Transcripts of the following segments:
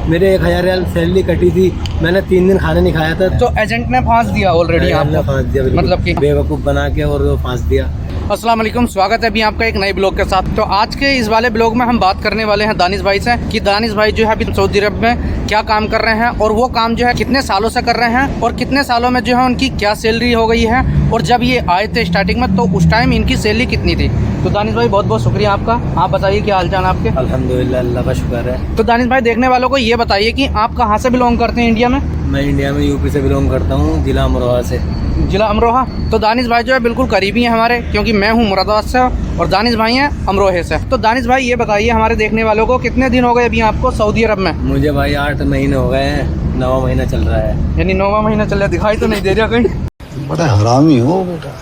मेरे 1000 रियाल सैलरी कटी थी, मैंने 3 दिन खाना नहीं खाया था। तो एजेंट ने फांस दिया ऑलरेडी आपको? फांस दिया, मतलब कि बेवकूफ़ बना के और वो फांस दिया। अस्सलाम वालेकुम, स्वागत है अभी आपका एक नए ब्लॉग के साथ। तो आज के इस वाले ब्लॉग में हम बात करने वाले हैं दानिश भाई से कि दानिश भाई जो है अभी सऊदी अरब में क्या काम कर रहे हैं और वो काम जो है कितने सालों से कर रहे हैं और कितने सालों में जो है उनकी क्या सैलरी हो गई है, और जब ये आए थे स्टार्टिंग में तो उस टाइम इनकी सैलरी कितनी थी। तो दानिश भाई बहुत बहुत शुक्रिया आपका। आप बताइए क्या हालचाल आपके? अल्हम्दुलिल्लाह, अल्लाह का शुक्र है। तो दानिश भाई देखने वालों को ये बताइए कि आप कहाँ से बिलोंग करते हैं इंडिया में? मैं इंडिया में यूपी से बिलोंग करता हूँ, जिला अमरोहा से। जिला अमरोहा। तो दानिश भाई जो है बिल्कुल करीबी हैं हमारे, क्योंकि मैं हूँ मुरादाबाद से और दानिश भाई हैं अमरोहे से। तो दानिश भाई ये बताइए हमारे देखने वालों को कितने दिन हो गए अभी आपको सऊदी अरब में? मुझे भाई 8 महीने हो गए हैं, 9वां महीना चल रहा है। यानी 9वां महीना चल रहा, दिखाई तो नहीं दे रहा कहीं। बड़ा हरामी हो बेटा।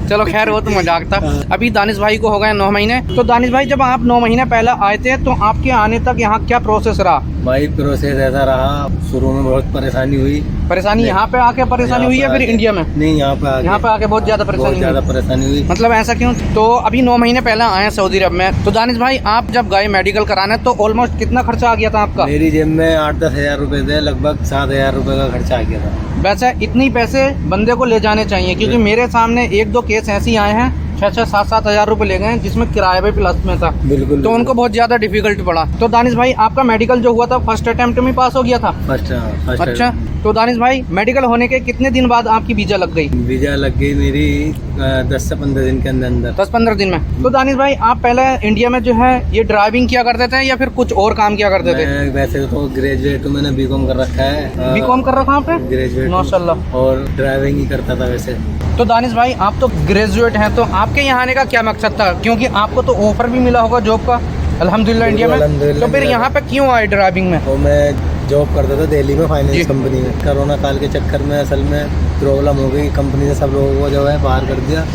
चलो खैर वो तो मजाक था। अभी दानिश भाई को हो गए 9 महीने। तो दानिश भाई जब आप 9 महीने पहले आए थे तो आपके आने तक यहाँ क्या प्रोसेस रहा? भाई प्रोसेस ऐसा रहा, शुरू में बहुत परेशानी हुई। परेशानी यहाँ पे आके परेशानी हुई या फिर इंडिया में? नहीं, यहाँ पे आके बहुत ज्यादा परेशानी हुई। मतलब ऐसा क्यों? तो अभी 9 महीने पहले आए हैं सऊदी अरब में। तो दानिश भाई आप जब गए मेडिकल कराने तो ऑलमोस्ट कितना खर्चा आ गया था आपका? मेरी जेब में 8-10 हज़ार रुपए थे, लगभग 7,000 रुपए का खर्चा आ गया था। वैसे इतने पैसे बंदे को ले जाने चाहिए, क्योंकि मेरे सामने 1-2 केस ऐसे ही आए हैं 6-7 हज़ार रुपए ले गए जिसमें किराया भी प्लस में था। बिल्कुल। तो उनको बहुत ज्यादा डिफिकल्ट पड़ा। तो दानिश भाई आपका मेडिकल जो हुआ था फर्स्ट अटेम्प्ट में पास हो गया था? फर्स्ट। अच्छा। तो दानिश भाई मेडिकल होने के कितने दिन बाद आपकी वीजा लग गई? वीजा लग गई मेरी 10 से 15 दिन के अंदर। 10-15 दिन में। तो दानिश भाई आप पहले इंडिया में जो है ये ड्राइविंग किया करते थे या फिर कुछ और काम किया करते थे? वैसे तो ग्रेजुएट हूँ, मैंने बीकॉम कर रखा है। बीकॉम कर रखा आपने? ग्रेजुएट माशाल्लाह। और ड्राइविंग ही करता था वैसे। तो दानिश भाई आप तो ग्रेजुएट हैं, तो आपके यहाँ आने का क्या मकसद था? क्योंकि आपको तो ऑफर भी मिला होगा जॉब का अल्हम्दुलिल्लाह इंडिया में। तो फिर यहाँ पे क्यों आए ड्राइविंग में? तो मैं जॉब करता था दिल्ली में फाइनेंस कंपनी में। कोरोना काल के चक्कर में असल में प्रॉब्लम हो गई, कंपनी ने सब लोगों को जो है बाहर कर दिया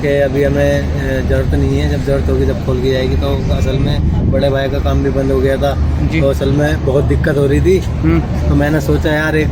कि अभी हमें ज़रूरत नहीं है, जब ज़रूरत होगी जब खोल के जाएगी। तो असल में बड़े भाई का काम भी बंद हो गया था, तो असल में बहुत दिक्कत हो रही थी। तो मैंने सोचा यार एक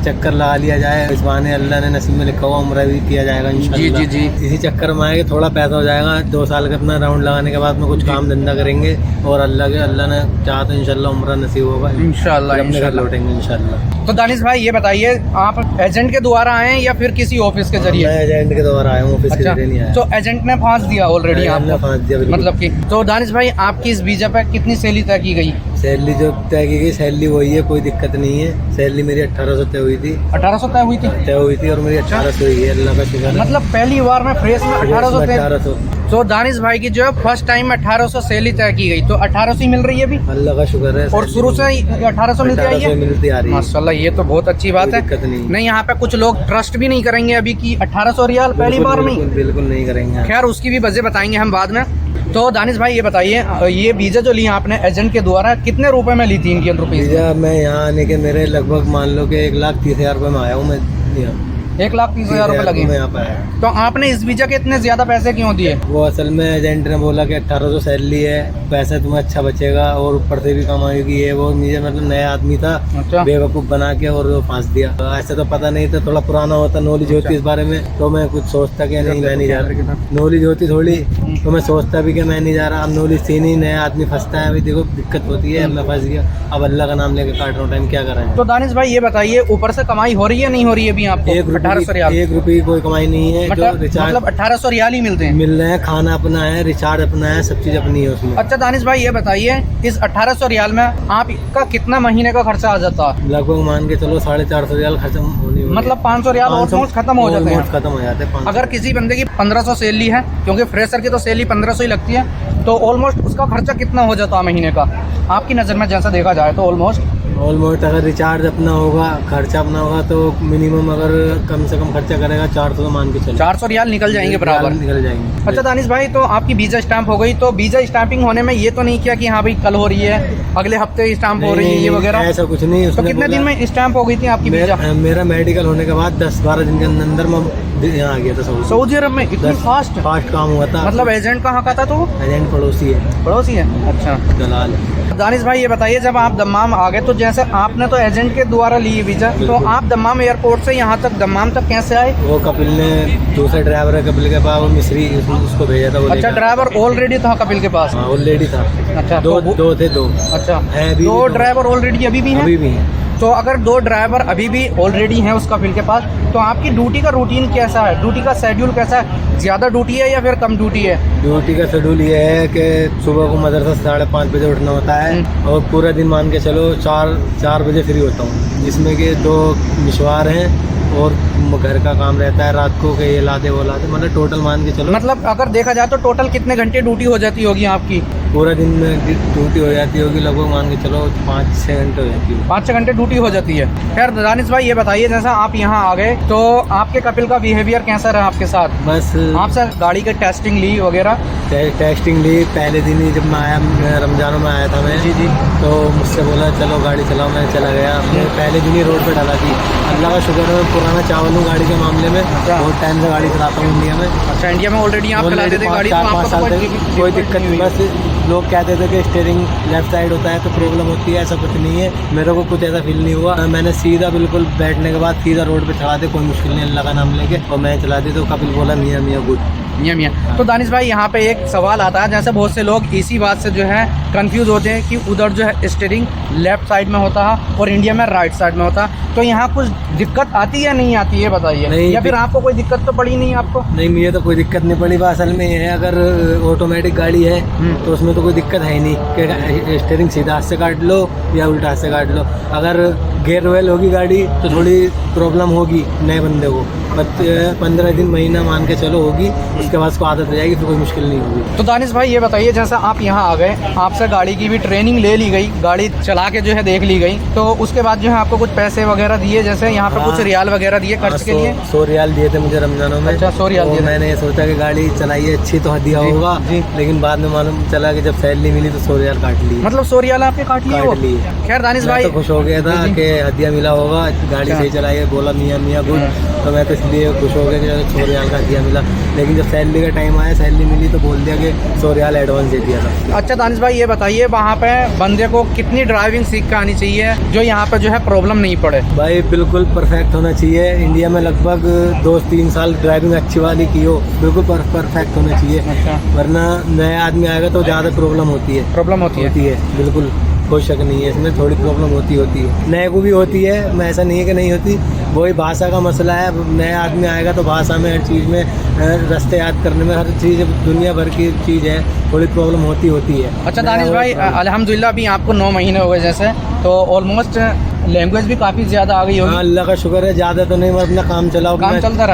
चक्कर लगा लिया जाए, इस बहाने अल्लाह ने नसीब में लिखा हुआ उम्रा भी किया जाएगा इंशाल्लाह। जी। इसी चक्कर में आएगा, थोड़ा पैसा हो जाएगा। 2 साल का अपना राउंड लगाने के बाद में कुछ काम धंधा करेंगे और अल्लाह ने चाहा तो इंशाल्लाह उम्रा नसीब होगा इंशाल्लाह, अपने घर लौटेंगे इंशाल्लाह। तो दानिश भाई ये बताइए आप एजेंट के द्वारा आए या फिर किसी ऑफिस के जरिए? मैं एजेंट के द्वारा आया हूँ, ऑफिस के जरिए नहीं आया। तो एजेंट ने फांस दिया ऑलरेडी आपको? फांस दिया, मतलब कि। तो दानिश भाई आपकी इस वीजा पे कितनी सैलरी तय की गई? सैलरी जो तय की गई सैलरी वही है, कोई दिक्कत नहीं है। सैलरी मेरी 1800 तय हुई थी। 1800 तय हुई थी और मेरी 1800 हुई है, अल्लाह का शुक्र है। मतलब पहली बार में फ्रेश में 1800। तो दानिश भाई की जो है फर्स्ट टाइम में 1800 सैलरी तय की गई, तो 1800 मिल रही है अभी? अल्लाह का शुक्र है। और शुरू से 1800 मिलती आई है? मिलती आ रही है माशाल्लाह, ये तो बहुत अच्छी बात है। दिक्कत नहीं। यहाँ पे कुछ लोग ट्रस्ट भी नहीं करेंगे अभी की 1800 रियाल पहली बार में। बिल्कुल नहीं करेंगे। खैर उसकी भी वजह बताएंगे हम बाद में। तो दानिश भाई ये बताइए ये वीजा जो लिया आपने एजेंट के द्वारा कितने रुपए में ली थी इंडियन रुपीज? वीजा मैं यहाँ आने के मेरे लगभग मान लो कि 1,30,000 रुपए में आया हूँ मैं यहाँ। 1,30,000 रुपए लगे यहाँ पे आया। तो आपने इस वीजा के इतने ज्यादा पैसे क्यों दिए? वो असल में एजेंट ने बोला कि 1800 सैलरी है, पैसा तुम्हें अच्छा बचेगा और ऊपर से भी कमाएगी। ये वो मुझे मतलब नया आदमी था, बेवकूफ़ बना के और फांस दिया। तो ऐसे तो पता नहीं था, थोड़ा पुराना होता, नॉलेज होती इस बारे में तो मैं कुछ सोचता कि नहीं मैं नहीं जा रहा। नॉलेज होती थोड़ी तो मैं सोचता भी कि मैं नहीं जा रहा। अब नॉलेज थी नहीं, नया आदमी फंसता है, अभी देखो दिक्कत होती है। अब मैं फंस गया, अब अल्लाह का नाम लेके काट रहा हूँ टाइम, क्या करें। तो दानिश भाई ये बताइए ऊपर से कमाई हो रही है नहीं हो रही है अभी आपको? 1800 रियाल। 1 रुपये की कोई कमाई नहीं है। मतलब 1800 रियाल ही मिलते हैं? मिल रहे हैं, खाना अपना है, रिचार्ज अपना है, सब चीज अपनी है उसमें। अच्छा दानिश भाई ये बताइए इस 1800 रियाल में आपका कितना महीने का खर्चा आ जाता है? लगभग मान के चलो 450 रियाल खर्चा होने, मतलब 500 रियाल ऑलमोस्ट खत्म हो जाते हैं। खत्म हो जाते हैं। अगर किसी बंदे की 1500 सैलरी है, क्योंकि फ्रेशर की तो सैलरी 1500 ही लगती है, तो ऑलमोस्ट उसका खर्चा कितना हो जाता है महीने का आपकी नज़र में जैसा देखा जाए? तो ऑलमोस्ट अगर रिचार्ज अपना होगा, खर्चा अपना होगा तो मिनिमम अगर कम से कम खर्चा करेगा 400 तो मान के चलो 400 रियाल निकल जाएंगे बराबर। निकल जाएंगे। अच्छा दानिश भाई तो आपकी वीजा स्टैंप हो गई, तो वीजा स्टैंपिंग होने में ये तो नहीं किया कि हाँ भाई कल हो रही है, अगले हफ्ते स्टैंप हो रही है, ये वगैरह ऐसा कुछ नहीं। तो कितने दिन में स्टैंप हो गई थी आपकी वीजा? मेरा मेडिकल होने के बाद 10-12 दिन के अंदर मैं यहाँ आ गया था सऊदी अरब में। इतनी फास्ट काम हुआ था। मतलब एजेंट कहाँ का था? तो एजेंट पड़ोसी है। पड़ोसी है? अच्छा दलाल। दानिश भाई ये बताइए, जब आप दम्माम आ गए तो जैसे आपने तो एजेंट के द्वारा ली वीजा, तो आप दम्माम एयरपोर्ट से यहाँ तक दम्माम तक कैसे आए? वो कपिल ने, दूसरा ड्राइवर है कपिल के पास, वो मिस्री उसको भेजा था। वो अच्छा, ड्राइवर ऑलरेडी था कपिल के पास? हाँ, ऑलरेडी था। अच्छा, दो थे। अच्छा, है अभी दो ड्राइवर ऑलरेडी अभी भी हैं? अभी भी हैं। तो अगर दो ड्राइवर अभी भी ऑलरेडी हैं उस कपिल के पास, तो आपकी ड्यूटी का रूटीन कैसा है? ड्यूटी का शेड्यूल कैसा है? ज़्यादा ड्यूटी है या फिर कम ड्यूटी है? ड्यूटी का शेड्यूल ये है कि सुबह को मदरसा 5:30 बजे उठना होता है और पूरा दिन मान के चलो 4 बजे फ्री होता हूँ, जिसमें कि 2 मिशवार हैं और घर का काम रहता है रात को के ये लाते वो लाते, मतलब टोटल मान के चलो। मतलब अगर देखा जाए तो टोटल कितने घंटे ड्यूटी हो जाती होगी आपकी? पूरा दिन में ड्यूटी हो जाती होगी लगभग मान के चलो 5-6 घंटे हो जाती है। 5-6 घंटे ड्यूटी हो जाती है। खैर दानिश भाई ये बताइए, जैसा आप यहाँ आ गए तो आपके कपिल का बिहेवियर कैसा रहा आपके साथ? बस आपसे गाड़ी की टेस्टिंग ली वगैरह? टेस्टिंग ली पहले दिन ही, जब मैं आया, रमजानों में आया था मैं। जी। तो मुझसे बोला चलो गाड़ी चलाओ, मैं चला गया। मैं पहले दिन ही रोड पे डाला थी। अल्लाह का शुक्र है, मैं पुराना चावल हूँ गाड़ी के मामले में। बहुत टाइम से गाड़ी चलाता हूँ इंडिया में। अच्छा, इंडिया में ऑलरेडी आप चलाते थे गाड़ी? 4-5 साल से कोई दिक्कत नहीं। बस लोग कहते थे कि स्टीयरिंग लेफ्ट साइड होता है तो प्रॉब्लम होती है, ऐसा कुछ नहीं है। मेरे को कुछ ऐसा फील नहीं हुआ। मैंने सीधा बिल्कुल बैठने के बाद सीधा रोड पे चला दे, कोई मुश्किल नहीं, अल्लाह का नाम लेके, और मैं चला दी। तो कपिल बोला मियाँ मियाँ गुड। मियाँ। तो दानिश भाई यहाँ पे एक सवाल आता है, जैसे बहुत से लोग इसी बात से जो है कंफ्यूज होते हैं कि उधर जो है स्टीयरिंग लेफ्ट साइड में होता है और इंडिया में राइट साइड में होता है, तो यहाँ कुछ दिक्कत आती है नहीं आती है बताइए? या फिर आपको कोई दिक्कत तो पड़ी नहीं आपको? नहीं, मुझे तो कोई दिक्कत नहीं पड़ी। असल में ये है, अगर ऑटोमेटिक गाड़ी है तो उसमें तो कोई दिक्कत है ही नहीं कि स्टीयरिंग सीधा हाथ से काट लो या उल्टा हाथ से काट लो। अगर गेयर ऑयल होगी गाड़ी तो थोड़ी प्रॉब्लम होगी नए बंदे को, 15 दिन महीना मान के चलो होगी, उसके बाद उसको आदत हो जाएगी, फिर कोई मुश्किल नहीं होगी। तो दानिश भाई ये बताइए, जैसा आप यहाँ आ गए, आपसे गाड़ी की भी ट्रेनिंग ले ली गई, गाड़ी चला के जो है देख ली गई, तो उसके बाद जो है आपको कुछ पैसे वगैरह दिए, जैसे यहाँ पे कुछ रियाल वगैरह दिए खर्च के लिए? 100 रियाल दिए थे मुझे रमजानों में। अच्छा, 100 रियाल दिए। मैंने ये सोचा कि गाड़ी चलाइए अच्छी तो हदिया होगा, लेकिन बाद में मालूम चला कि जब सैलरी मिली तो 100 रियाल काट ली। मतलब 100 रियाल आपके काट लिए? खैर दानिश भाई तो खुश हो गया था कि हदिया मिला होगा, गाड़ी सही चलाई, बोला मियाँ मियाँ गुड, तो मैं तो इसलिए खुश हो गया कि 100 रियाल का हदिया मिला। लेकिन जब सैलरी का टाइम आया, सैलरी मिली तो बोल दिया कि 100 रियाल एडवांस दे दिया था। अच्छा दानिश भाई ये बताइए, वहाँ पे बंदे को कितनी ड्राइविंग सीख के आनी चाहिए जो यहाँ पे जो है प्रॉब्लम नहीं पड़े? भाई बिल्कुल परफेक्ट होना चाहिए। इंडिया में लगभग 2-3 साल ड्राइविंग अच्छी वाली की हो, बिल्कुल परफेक्ट होना चाहिए। अच्छा। वरना नया आदमी आएगा तो ज़्यादा प्रॉब्लम होती है। बिल्कुल कोई शक नहीं है, इसमें थोड़ी प्रॉब्लम होती है, नए को भी होती है, मैं ऐसा नहीं है कि नहीं होती। वही भाषा का मसला है, नया आदमी आएगा तो भाषा में, हर चीज़ में, रास्ते याद करने में, हर चीज़ दुनिया भर की चीज़ है, थोड़ी प्रॉब्लम होती है। अच्छा दानिश भाई, अल्हम्दुलिल्लाह अभी आपको 9 महीने हो गए जैसे, तो ऑलमोस्ट लैंग्वेज भी काफ़ी ज़्यादा आ गई होगी? अल्लाह का शुक्र है, ज़्यादा तो नहीं, मैं अपना काम चलाओ, काम चलता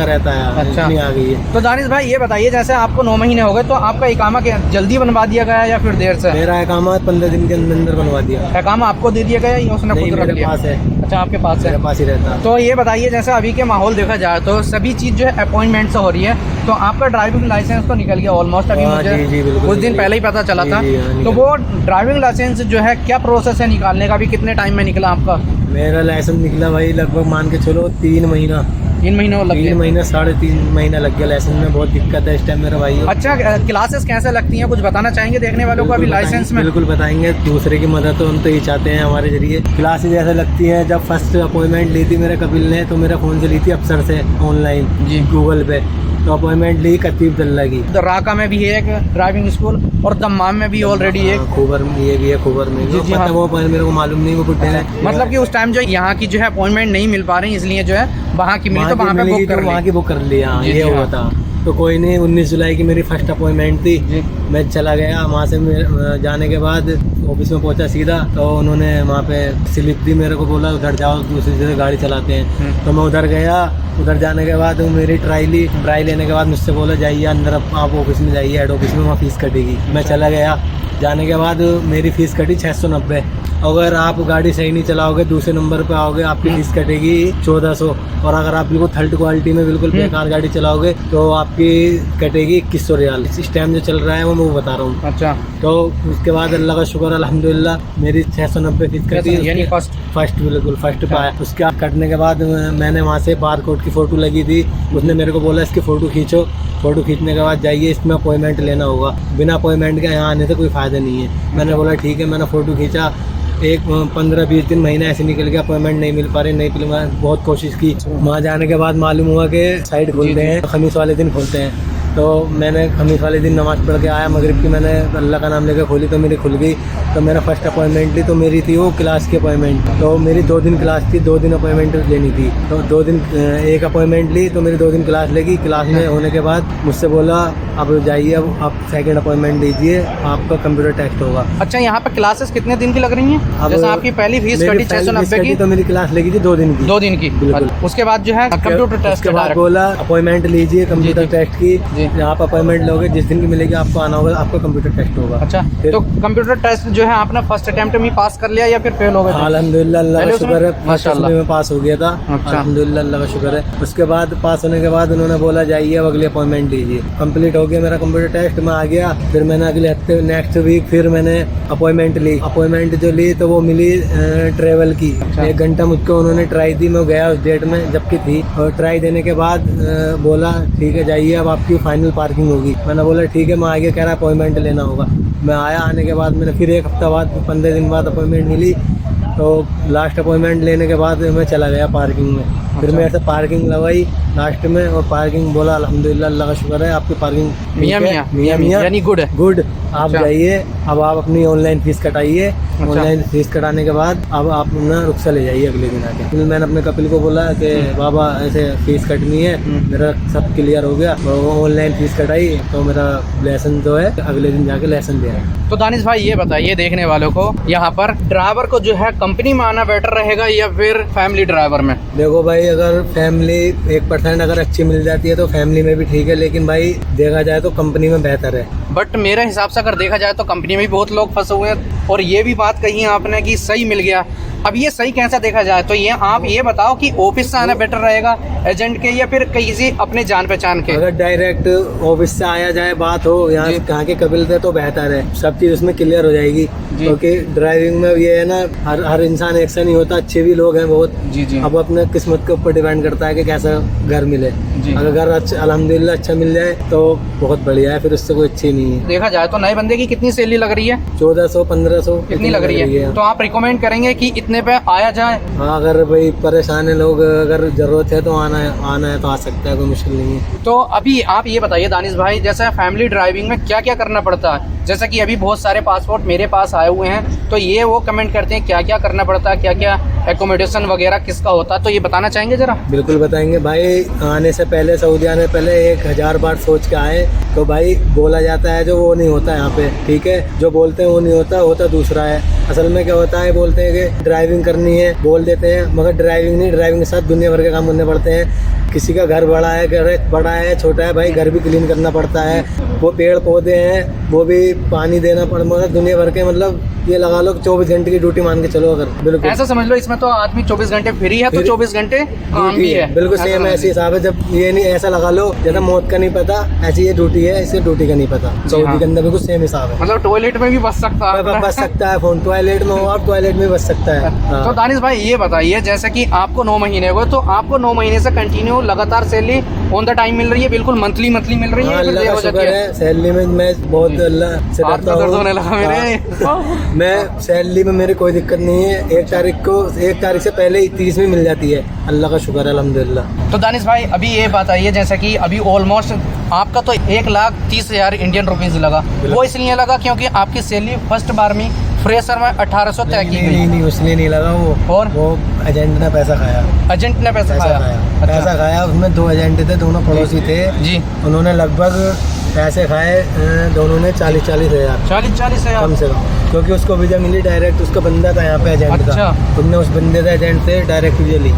रहता है। अच्छा, आ गई है। तो दानिश भाई ये बताइए, जैसे आपको 9 महीने हो गए, तो आपका इकामा जल्दी बनवा दिया गया या फिर देर से? मेरा इकामा 15 दिन के अंदर बनवा दिया। इकामा आपको दे दिया गया या उसने खुद रख लिया? पास है। अच्छा, आपके पास है? मेरे पास ही रहता। तो ये बताइए, जैसे अभी के माहौल देखा जाए तो सभी चीज़ जो है अपॉइंटमेंट से हो रही है, तो आपका ड्राइविंग लाइसेंस तो निकल गया ऑलमोस्ट, अभी मुझे कुछ दिन पहले ही पता चला था। तो वो ड्राइविंग लाइसेंस जो है क्या प्रोसेस है निकालने का? अभी कितने टाइम में निकला आपका? मेरा लाइसेंस निकला भाई लगभग मान के चलो 3 महीना। 3 महीने लग गए? 3 महीना 3.5 महीना लग गया लाइसेंस में। बहुत दिक्कत है इस टाइम मेरा भाई। अच्छा, क्लासेस कैसे लगती हैं, कुछ बताना चाहेंगे देखने वालों को अभी लाइसेंस में? बिल्कुल बताएंगे, दूसरे की मदद तो हम तो ये चाहते हैं हमारे जरिए। क्लासेज ऐसे लगती हैं, जब फर्स्ट अपॉइंटमेंट ली थी मेरे कपिल ने, तो मेरे फ़ोन से ली थी अफसर से ऑनलाइन जी, गूगल पे। तो अपॉइंटमेंट ली कतीब दल्ला की। तो राका में भी है एक ड्राइविंग स्कूल और दम्माम में भी ऑलरेडी एक, खूबर में ये भी है, खूबर में भी। जी हाँ। वो मेरे को मालूम नहीं, वो बुढ़े हैं। मतलब कि उस टाइम जो यहाँ की जो है अपॉइंटमेंट नहीं मिल पा रही, इसलिए जो है वहाँ की मिली तो वहाँ पे बुक कर लिया। ये हुआ था। तो कोई नहीं, 19 जुलाई की मेरी फर्स्ट अपॉइंटमेंट थी। मैं चला गया वहाँ से। जाने के बाद ऑफिस में पहुँचा सीधा, तो उन्होंने वहाँ पे स्लिप दी मेरे को, बोला उधर जाओ, दूसरी जगह गाड़ी चलाते हैं। तो मैं उधर गया। उधर जाने के बाद मेरी ट्राई ली। ट्राई लेने के बाद मुझसे बोला जाइए अंदर, आप ऑफिस में जाइए, हेड ऑफिस में, वहाँ फीस कटेगी। मैं चला गया। जाने के बाद मेरी फ़ीस कटी 690। अगर आप गाड़ी सही नहीं चलाओगे, दूसरे नंबर पे आओगे, आपकी फीस कटेगी 1400। और अगर आप बिल्कुल थर्ड क्वालिटी में बिल्कुल बेकार गाड़ी चलाओगे तो आपकी कटेगी 2100 रियाल। इस टाइम जो चल रहा है वो मैं बता रहा हूँ। अच्छा, तो उसके बाद अल्लाह का शुक्र अल्हम्दुलिल्लाह मेरी 690 फीस कटी, यानी फर्स्ट बिल्कुल फर्स्ट पे आया। उसके कटने के बाद मैंने वहाँ से बारकोड की फ़ोटो लगी थी, उसने मेरे को बोला इसकी फ़ोटो खींचो। फ़ोटो खींचने के बाद जाइए, इसमें अपॉइंटमेंट लेना होगा, बिना अपॉइंटमेंट के यहाँ आने से कोई फ़ायदा नहीं है। मैंने बोला ठीक है, मैंने फ़ोटो खींचा। एक 15-20 दिन महीना ऐसे निकल गया, अपॉइंटमेंट नहीं मिल पा रही, नहीं मिल। मैं बहुत कोशिश की, वहाँ जाने के बाद मालूम हुआ कि साइट खोलते हैं, खमीस वाले दिन खोलते हैं। तो मैंने खमीस वाले दिन नमाज़ पढ़ के आया, मगरिब की मैंने अल्लाह का नाम लेकर खोली तो मेरी खुल गई। तो मैंने फर्स्ट अपॉइंटमेंट ली, तो मेरी थी वो क्लास की अपॉइंटमेंट। तो मेरी 2 दिन क्लास थी, 2 दिन अपॉइंटमेंट लेनी थी। तो 2 दिन एक अपॉइंटमेंट ली, तो मेरी 2 दिन क्लास लगी। क्लास में होने के बाद मुझसे बोला अब जाइए, अब आप सेकंड अपॉइंटमेंट लीजिए, आपका कंप्यूटर टेस्ट होगा। अच्छा, यहाँ पे क्लासेस कितने दिन की लग रही हैं? जैसे आपकी पहली फीस कटी 690 की, तो मेरी क्लास लगी थी 2 दिन की। 2 दिन की, बिल्कुल। उसके बाद जो है कंप्यूटर टेस्ट के बाद बोला अपॉइंटमेंट लीजिए कंप्यूटर टेस्ट की। आप अपॉइंटमेंट लोगे, जिस दिन की मिलेगी आपको आना होगा, आपका कंप्यूटर टेस्ट होगा। अच्छा, तो कंप्यूटर टेस्ट जो है आपने फर्स्ट अटेम्प्ट में पास कर लिया या फिर फेल हो गए? अल्हम्दुलिल्लाह, अल्लाह का शुक्र है, फर्स्ट अटेम्प्ट में पास हो गया था। अच्छा। अल्हम्दुलिल्लाह, अल्लाह का शुक्र है। उसके बाद पास होने के बाद उन्होंने बोला जाइए अब अगली अपॉइंटमेंट लीजिए। कंप्लीट हो गया मेरा कंप्यूटर टेस्ट, मैं आ गया। फिर मैंने अगले हफ्ते नेक्स्ट वीक फिर मैंने अपॉइंटमेंट ली। अपॉइंटमेंट जो ली तो वो मिली ट्रेवल की। 1 घंटा मुझको उन्होंने ट्राई दी, मैं गया उस डेट में जबकि थी। और ट्राई देने के बाद बोला ठीक है जाइए, अब आपकी फाइनल पार्किंग होगी। मैंने बोला ठीक है, मैं आगे कह रहा अपॉइंटमेंट लेना होगा। मैं आया, आने के बाद मैंने फिर 1 हफ्ता बाद 15 दिन बाद अपॉइंटमेंट मिली। तो लास्ट अपॉइंटमेंट लेने के बाद मैं चला गया पार्किंग में। फिर मैं ऐसे पार्किंग लगाई लास्ट में, और पार्किंग बोला अल्हम्दुलिल्लाह, अल्लाह का शुक्र है आपकी पार्किंग मियां यानी गुड है। गुड। आप जाइए, अब आप अपनी ऑनलाइन फीस कटाइए। ऑनलाइन फीस कटाने के बाद अब आप अपना रुखसा ले जाइए अगले दिन आके। फिर मैंने अपने कपिल को बोला कि बाबा ऐसे फीस कटनी है, मेरा सब क्लियर हो गया। ऑनलाइन फीस कटाई तो मेरा लेसन जो है अगले दिन जाके लेसन दे रहा है। तो दानिश भाई ये बताइए देखने वालों को, यहाँ पर ड्राइवर को जो है कंपनी में आना बेटर रहेगा या फिर फैमिली ड्राइवर में? देखो भाई, अगर फैमिली 1% अगर अच्छी मिल जाती है तो फैमिली में भी ठीक है, लेकिन भाई देखा जाए तो कंपनी में बेहतर है। बट मेरे हिसाब से अगर देखा जाए तो कंपनी में भी बहुत लोग फंसे हुए हैं। और ये भी बात कही आपने कि सही मिल गया। अब ये सही कैसा देखा जाए तो ये आप ये बताओ कि ऑफिस से आना बेटर रहेगा एजेंट के या फिर किसी अपने जान पहचान के? अगर डायरेक्ट ऑफिस से आया जाए, बात हो यहाँ कहाँ के कपिल थे तो बेहतर है, सब चीज़ उसमें क्लियर हो जाएगी। क्योंकि ड्राइविंग में ये है ना, हर इंसान एक सा नहीं होता, अच्छे भी लोग हैं बहुत। जी। अब अपने किस्मत के ऊपर डिपेंड करता है कि कैसा घर मिले। अगर घर अच्छा अल्हम्दुलिल्लाह अच्छा मिल जाए तो बहुत बढ़िया है, फिर उससे कोई अच्छी नहीं है। देखा जाए तो नए बंदे की कितनी सैलरी लग रही है? 1400-1500 कितनी लग रही है? तो आप रिकमेंड करेंगे कि इतने पे आया जाए? हाँ, अगर भाई परेशान है लोग, अगर जरूरत है तो आना है तो आ सकता है, कोई मुश्किल नहीं है। तो अभी आप ये बताइए दानिश भाई, जैसे फैमिली ड्राइविंग में क्या क्या करना पड़ता है? जैसा कि अभी बहुत सारे पासपोर्ट मेरे पास आए हुए हैं, तो ये वो कमेंट करते हैं क्या क्या करना पड़ता है, क्या क्या एकोमोडेशन वगैरह किसका होता है, तो ये बताना चाहेंगे जरा? बिल्कुल बताएंगे भाई। आने से पहले, सऊदी आने से पहले 1000 बार सोच के आए। तो भाई बोला जाता है जो वो नहीं होता यहाँ पे, ठीक है? जो बोलते हैं वो नहीं होता, होता दूसरा है। असल में क्या होता है, बोलते हैं कि ड्राइविंग करनी है, बोल देते हैं, मगर ड्राइविंग नहीं, ड्राइविंग के साथ दुनिया भर के काम करने पड़ते हैं। किसी का घर बड़ा है, घर बड़ा है, छोटा है, भाई घर भी क्लीन करना पड़ता है। वो पेड़ पौधे हैं वो भी पानी देना पड़ता, मतलब दुनिया भर के, मतलब ये लगा लो 24 घंटे की ड्यूटी मान के चलो। अगर बिल्कुल ऐसा समझ लो, इसमें तो आदमी 24 घंटे फ्री है तो 24 घंटे काम भी है। बिल्कुल सेम ऐसे हिसाब है। जब ये नहीं, ऐसा लगा लो जैसा मौत का नहीं पता, ऐसी ये ड्यूटी है, इसे ड्यूटी का नहीं पता। सऊदी के अंदर बिल्कुल सेम हिसाब है। मतलब टॉयलेट में भी बच सकता है, बच सकता है फोन, टॉयलेट में हो आप, टॉयलेट में बच सकता है। तो दानिश भाई ये बताइए, जैसे कि आपको 9 महीने हुए, तो आपको 9 महीने से कंटिन्यू लगातार सैलरी ऑन द टाइम मिल रही है? बिल्कुल मंथली मिल रही है? अल्लाह का शुक्र है, सैलरी में मैं बहुत अल्लाह से डरता हूँ। मैं सैलरी में मेरी कोई दिक्कत नहीं है। 1 तारीख से पहले ही 30 मिल जाती है, अल्लाह का शुक्र है अल्हम्दुलिल्लाह। तो दानिश भाई अभी ये बताइए, जैसा कि अभी ऑलमोस्ट आपका तो 1,30,000 इंडियन रुपीज लगा। वो इसलिए लगा क्योंकि आपकी सैलरी फर्स्ट बार में फ्रेशर में 1800 तय की गई। नहीं, उसलिए नहीं लगा वो एजेंट ने पैसा खाया। एजेंट ने पैसा खाया? पैसा खाया। उसमें 2 एजेंट थे, दोनों पड़ोसी थे जी। उन्होंने लगभग पैसे खाए दोनों ने 40-40 हज़ार। 40-40 हज़ार कम से कम, क्योंकि उसको वीजा मिली डायरेक्ट। उसका बंदा था यहाँ पे एजेंट का, उनने उस बंदे से एजेंट से डायरेक्ट वीजा ली।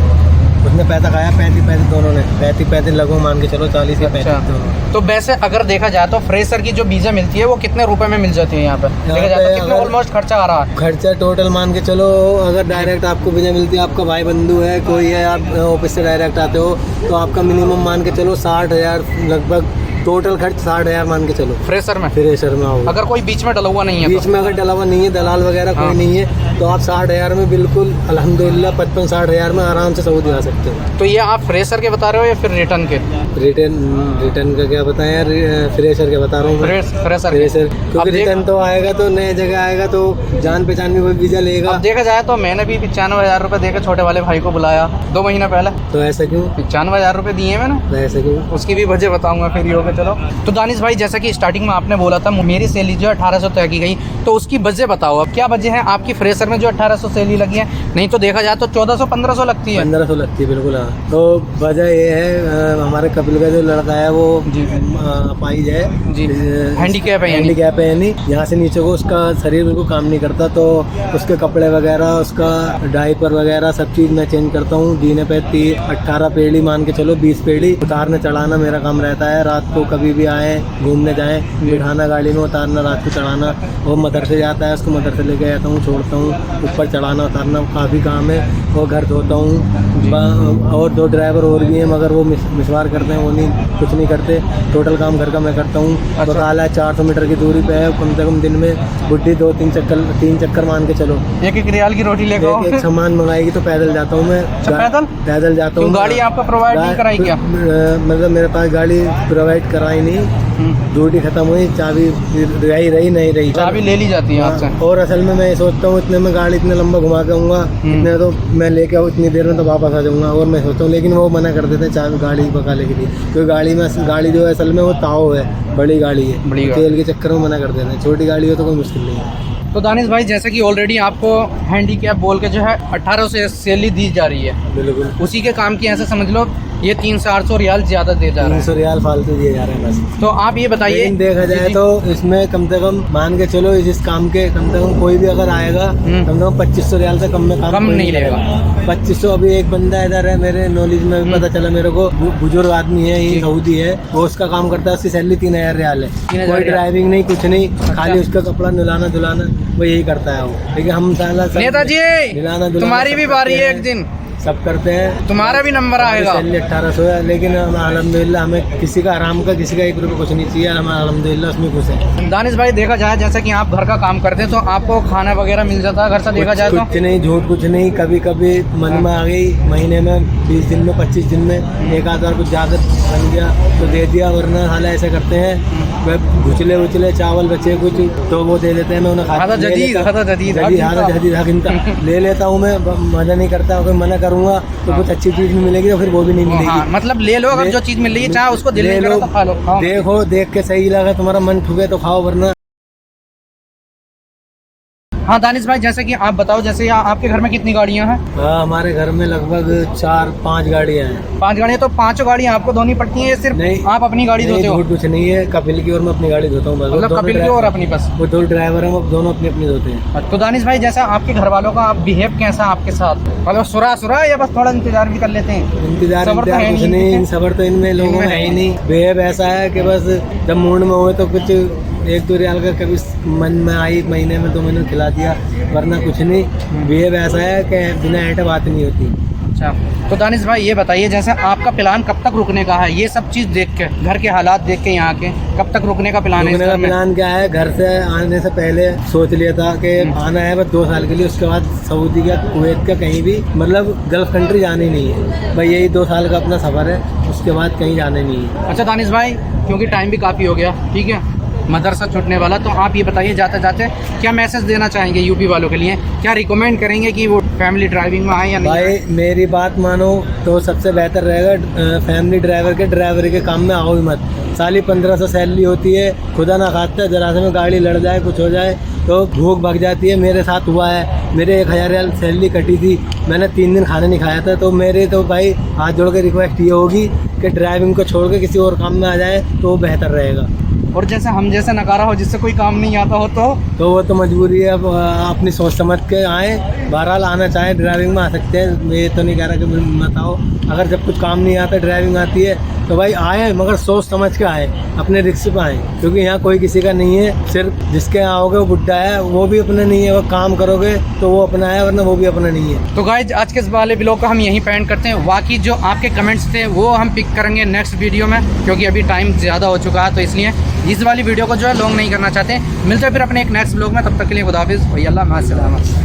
उसने पैसा खाया 35 दोनों ने, 35 लगभग मान के चलो 40 या 35 दोनों। तो वैसे अगर देखा जाए तो फ्रेशर की जो बीजें मिलती है वो कितने रुपए में मिल जाती है यहाँ पे? देखा जाए तो कितना ऑलमोस्ट खर्चा आ रहा है? खर्चा टोटल मान के चलो, अगर डायरेक्ट आपको बीजा मिलती है, आपका भाई बंधु है कोई है, आप ऑफिस से डायरेक्ट आते हो, तो आपका मिनिमम मान के चलो 60,000 लगभग टोटल खर्च 60,000 मान के चलो फ्रेशर में। फ्रेशर में आओ, अगर कोई बीच में डला हुआ नहीं है बीच में अगर डला हुआ नहीं है, दलाल वगैरह कोई नहीं है, तो आप 60,000 में बिल्कुल अल्हम्दुलिल्लाह 55-60,000 में आराम से सऊदी आ सकते हो। तो ये आप फ्रेशर के बता रहे हो या फिर रिटर्न के? रिटर्न का क्या बताएं यार, फ्रेशर के बता रहा हूँ फ्रेशर, क्योंकि रिटर्न तो आएगा तो नए जगह आएगा तो जान पहचान में कोई वीजा लेगा। अब देखा जाए तो मैंने भी 95,000 रुपए देकर छोटे वाले भाई को बुलाया 2 महीना पहले। तो ऐसा क्यों? 95,000 रुपए दिए मैंने, तो ऐसा क्यों? उसकी भी वजह बताऊंगा फिर होगा। चलो, तो दानिश भाई जैसा कि स्टार्टिंग में आपने बोला था मेरी सैलरी जो 1800 तय की गई, तो उसकी वजह बताओ अब क्या वजह है आपकी फ्रेशर में जो 1800 सैलरी लगी है? नहीं तो देखा जाए तो 1400-1500 लगती है। 1500 लगती है बिल्कुल। हाँ, तो वजह ये है हमारे कपिल का जो लड़का है वो अपाहिज है जी, हैंडीकैप है यानी यहाँ से नीचे को उसका शरीर बिल्कुल काम नहीं करता, तो उसके कपड़े वगैरह, उसका डायपर वगैरह सब चीज़ मैं चेंज करता हूँ। दीने पे 18 पेड़ी मान के चलो, 20 पेड़ी उतारने चढ़ाना मेरा काम रहता है। रात को कभी भी आए, घूमने जाएं, बिठाना गाड़ी में, उतारना, रात को चढ़ाना। वो मदरसे जाता है, उसको मदरसे लेके जाता हूँ, छोड़ता हूँ, ऊपर चढ़ाना उतारना काफ़ी काम है। वो घर धोता हूँ, और 2 ड्राइवर और भी हैं मगर वो मिसवार करते हैं, वो नहीं कुछ नहीं करते। टोटल काम घर का मैं करता हूँ। अच्छा। बकाला है 400 मीटर की दूरी पे है, कम से कम दिन में बुढ़ी 2-3 चक्कर मान के चलो। 1-1 रियाल की रोटी लेकर एक सामान मंगाएगी तो पैदल जाता हूँ मैं। पैदल जाता हूँ। गाड़ी आपको प्रोवाइड नहीं कराई क्या? मतलब मेरे पास गाड़ी प्रोवाइड कराई नहीं, ड्यूटी खत्म हुई, चाबी रही नहीं रही, चाबी ले ली जाती है आपसे। और असल में मैं सोचता हूँ इतने में गाड़ी इतने लंबा घुमा के आऊँगा, इतने तो मैं लेके आऊँ इतनी देर में तो वापस आ जाऊँगा, और मैं सोचता हूँ, लेकिन वो मना कर देते हैं चाबी गाड़ी बकाले के लिए, क्योंकि गाड़ी जो है असल में वो ताओ है, बड़ी गाड़ी है, तेल के चक्कर में मना कर देते हैं। छोटी गाड़ी हो तो कोई मुश्किल नहीं है। तो दानिश भाई जैसे कि ऑलरेडी आपको हैंडीकैप बोल के जो है 1800 से सैलरी दी जा रही है, बिल्कुल उसी के काम की ऐसे समझ लो ये 300-800 रियाल ज़्यादा दे जा रहे हैं। 300 रियाल फालतू दिए जा रहे हैं बस। तो आप ये बताइए, लेकिन देखा जाए तो इसमें कम से कम मान के चलो इस काम के कम से कम कोई भी अगर आएगा कम से कम 2500 रियाल से कम में काम नहीं लेगा। 2500। अभी एक बंदा इधर है मेरे नॉलेज में भी पता चला मेरे को, बुजुर्ग आदमी है, ये सऊदी है, वो उसका काम करता है, उसकी सैलरी 3000 रियाल है। कोई ड्राइविंग नहीं, कुछ नहीं, खाली उसका कपड़ा नहलाना धुलाना वो यही करता है वो। लेकिन हम नेताजी तुम्हारी भी बारी है, एक दिन सब करते हैं, तुम्हारा भी नंबर आएगा। 1800 है, लेकिन अल्हम्दुलिल्लाह हमें किसी का आराम का, किसी का 1 रुपये कुछ नहीं चाहिए, हम अल्हम्दुलिल्लाह उसमें खुश हैं। दानिश भाई देखा जाए जैसा कि आप घर का काम करते हैं तो आपको खाना वगैरह मिल जाता है घर से? देखा जाए तो कुछ नहीं, झूठ कुछ नहीं, कभी कभी मन में आ गई, महीने में 20 दिन में 25 दिन में एक आध बार कुछ ज़्यादा बन गया तो दे दिया, वरना हाल ऐसे करते हैं घुचले उचले चावल बचे कुछ तो वो दे देते हैं, मैं उन्हें खाता ले लेता हूँ मैं, मज़ा नहीं करता। अगर मना करूँगा तो कुछ अच्छी चीज़ नहीं मिलेगी तो फिर वो भी नहीं मिलेगी। मतलब ले लो, अगर जो चीज़ मिल रही है चाहे उसको दिल लो, खा लो। देखो, देख के सही लगा, तुम्हारा मन ठुके तो खाओ, वरना। हाँ दानिश भाई जैसे कि आप बताओ, जैसे आपके घर में कितनी गाड़ियाँ हैं? हाँ, हमारे घर में लगभग 4-5 गाड़ियाँ हैं। 5 गाड़ियाँ, तो 5 गाड़ियाँ आपको धोनी पड़ती हैं? सिर्फ नहीं, आप अपनी गाड़ी धोते हो? कुछ नहीं है, कपिल की और मैं अपनी गाड़ी धोता हूँ। मतलब कपिल की और अपनी? बस वो 2 ड्राइवर हैं, वो दोनों अपनी अपनी धोते हैं। तो दानिश भाई जैसा आपके घर वालों का बिहेव कैसा आपके साथ? मतलब सुरा या बस थोड़ा इंतजार भी कर लेते हैं? इंतजार कुछ नहीं, सबर तो इनमें लोगों में है ही नहीं। बिहेव ऐसा है कि बस जब मूड में हुए तो कुछ 1-2 रियाल का कभी मन में आई, महीने में 2 महीने खिला दिया, वरना कुछ नहीं। बिहेव ऐसा है कि बिना ऐटे बात नहीं होती। अच्छा, तो दानिश भाई ये बताइए, जैसे आपका प्लान कब तक रुकने का है? ये सब चीज़ देख के, घर के हालात देख के, यहाँ के कब तक रुकने का प्लान है? रुकने का प्लान क्या है, घर से आने से पहले सोच लिया था कि आना है बस 2 साल के लिए, उसके बाद सऊदी का, कुवैत का, कहीं भी मतलब गल्फ कंट्री जानी नहीं है भाई। यही 2 साल का अपना सफ़र है, उसके बाद कहीं जाने नहीं है। अच्छा दानिश भाई, क्योंकि टाइम भी काफ़ी हो गया, ठीक है, मदरसा छूटने वाला, तो आप ये बताइए जाते जाते क्या मैसेज देना चाहेंगे यूपी वालों के लिए? क्या रिकमेंड करेंगे कि वो फैमिली ड्राइविंग में आए या नहीं? भाई मेरी बात मानो तो सबसे बेहतर रहेगा फैमिली ड्राइवर के काम में आओ ही मत। 1500 सैलरी होती है, खुदा ना खास्ता जरा से में गाड़ी लड़ जाए, कुछ हो जाए तो भूख भाग जाती है। मेरे साथ हुआ है, मेरे 1000 रियाल सैलरी कटी थी, मैंने 3 दिन खाना नहीं खाया था। तो मेरे तो भाई हाथ जोड़ के रिक्वेस्ट ये होगी कि ड्राइविंग को छोड़ के किसी और काम में आ जाए तो बेहतर रहेगा। और जैसे हम जैसे नकारा हो जिससे कोई काम नहीं आता हो तो वो तो मजबूरी है। अब अपनी सोच समझ के आए, बहरहाल आना चाहे ड्राइविंग में आ सकते हैं। मैं ये तो नहीं कह रहा कि मत आओ। अगर जब कुछ काम नहीं आता, ड्राइविंग आती है तो भाई आए, मगर सोच समझ के आए, अपने रिक्स पे आए, क्योंकि यहाँ कोई किसी का नहीं है। सिर्फ जिसके यहाँ आओगे वो बुड्ढा है, वो भी अपना नहीं है। वो काम करोगे तो वो अपना है, वरना वो भी अपना नहीं है। तो गाइज आज के इस वाले ब्लॉग को हम यहीं पे एंड करते हैं। बाकी जो आपके कमेंट्स थे वो हम पिक करेंगे नेक्स्ट वीडियो में, क्योंकि अभी टाइम ज़्यादा हो चुका है, तो इसलिए इस वाली वीडियो को जो है लॉन्ग नहीं करना चाहते। मिलते हैं फिर अपने एक नेक्स्ट ब्लॉग में, तब तक के लिए खुदा हाफिज़। अल्लाह माअस्सलामा।